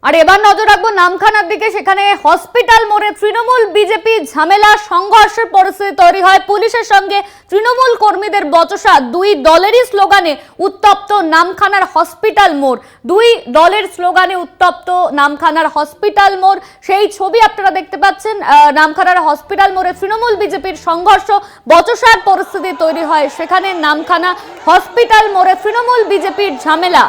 আর এবার নজর রাখবো নামখানার দিকে। সেখানে হসপিটাল মোড়ে তৃণমূল বিজেপি ঝামেলা, সংঘর্ষের পরিস্থিতি তৈরি হয়। পুলিশের সঙ্গে তৃণমূল কর্মীদের বচসা, দুই দলেরই স্লোগানে উত্তপ্ত নামখানার হসপিটাল মোড়। দুই দলের স্লোগানে উত্তপ্ত নামখানার হসপিটাল মোড়, সেই ছবি আপনারা দেখতে পাচ্ছেন। নামখানার হসপিটাল মোড়ে তৃণমূল বিজেপির সংঘর্ষ, বচসার পরিস্থিতি তৈরি হয় সেখানে। নামখানা হসপিটাল মোড়ে তৃণমূল বিজেপির ঝামেলা।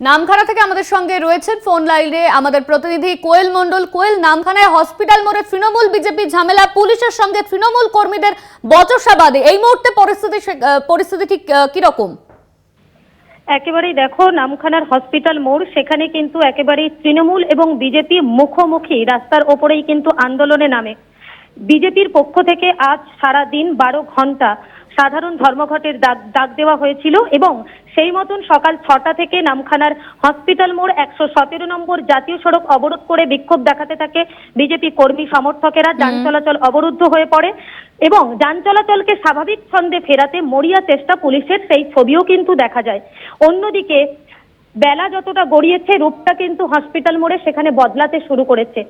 নামখানা থেকে আমাদের সঙ্গে রয়েছেন ফোন লাইনে আমাদের প্রতিনিধি কোয়েল মণ্ডল। কোয়েল, নামখানায় হসপিটাল মোড়ে তৃণমূল বিজেপি ঝামেলা, পুলিশের সঙ্গে তৃণমূল কর্মীদের বচসাবাদে এই মুহূর্তে পরিস্থিতি ঠিক কিরকম? একেবারেই দেখো, নামখানার হসপিটাল মোড়, সেখানে কিন্তু একেবারেই তৃণমূল এবং বিজেপি মুখোমুখি, রাস্তার ওপরেই কিন্তু আন্দোলনে নামে। বিজেপির পক্ষ থেকে আজ সারা দিন 12 ঘন্টা সাধারণ ধর্মঘটের ডাক দেওয়া হয়েছিল এবং সেই মতন সকাল 6টা থেকে নামখানার হসপিটাল মোড় 117 নম্বর জাতীয় সড়ক অবরোধ করে বিক্ষোভ দেখাতে থাকে বিজেপি কর্মী সমর্থকেরা। যান চলাচল অবরুদ্ধ হয়ে পড়ে এবং যান চলাচলকে স্বাভাবিক ছন্দে ফেরাতে মরিয়া চেষ্টা পুলিশের, সেই ছবিও কিন্তু দেখা যায়। অন্যদিকে বেলা যতটা গড়িয়েছে, রূপটা কিন্তু হসপিটাল মোড়ে সেখানে বদলাতে শুরু করেছে।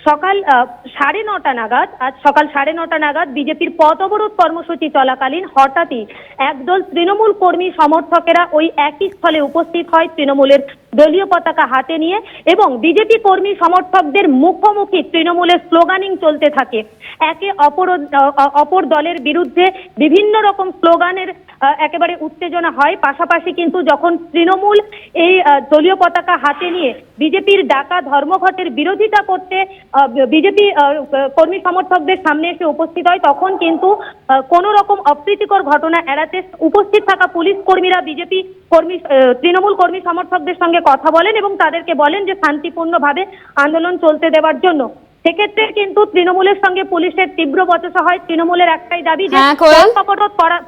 সকাল 9:30 নাগাদ, আজ সকাল 9:30 নাগাদ বিজেপির পথ অবরোধ কর্মসূচি চলাকালীন হঠাৎই একদল তৃণমূল কর্মী সমর্থকেরা ওই একই স্থলে উপস্থিত হয় তৃণমূলের দলীয় পতাকা হাতে নিয়ে এবং বিজেপি কর্মী সমর্থকদের মুখোমুখি তৃণমূলের স্লোগানিং চলতে থাকে। একে অপর দলের বিরুদ্ধে বিভিন্ন রকম স্লোগানের একেবারে উত্তেজনা হয়। পাশাপাশি কিন্তু যখন তৃণমূল এই দলীয় পতাকা হাতে নিয়ে বিজেপির ডাকা ধর্মঘটের বিরোধিতা করতে বিজেপি কর্মী সমর্থকদের সামনে এসে উপস্থিত হয়, তখন কিন্তু কোনো রকম অপ্রীতিকর ঘটনা এড়াতে উপস্থিত থাকা পুলিশ কর্মীরা বিজেপি তৃণমূল কর্মী সমর্থকদের সঙ্গে কথা বলেন এবং তাদেরকে বলেন যে শান্তিপূর্ণভাবে আন্দোলন চলতে দেওয়ার জন্য। সেক্ষেত্রে কিন্তু তৃণমূলের সঙ্গে পুলিশের তীব্র বচসা হয়। তৃণমূলের একটাই দাবি যে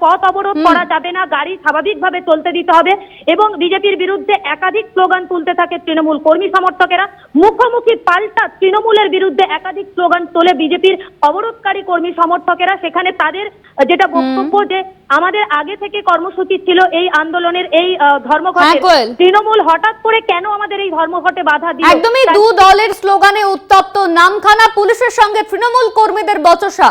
পথ অবরোধ করা যাবে না, গাড়ি স্বাভাবিকভাবে চলতে দিতে হবে এবং বিজেপির বিরুদ্ধে একাধিক স্লোগান তুলতে থাকে তৃণমূল কর্মী সমর্থকেরা। মুখোমুখি পাল্টা তৃণমূলের বিরুদ্ধে একাধিক স্লোগান তোলে বিজেপির অবরোধকারী কর্মী সমর্থকেরা। সেখানে তাদের যেটা বক্তব্য যে আমাদের আগে থেকে কর্মসূচি ছিল এই আন্দোলনের, এই ধর্মঘটে, তৃণমূল হঠাৎ করে কেন আমাদের এই ধর্মঘটে বাধা দিল। একদমই দু দলের স্লোগানে উত্তপ্ত নামখানা, পুলিশের সঙ্গে তৃণমূল কর্মীদের বচসা।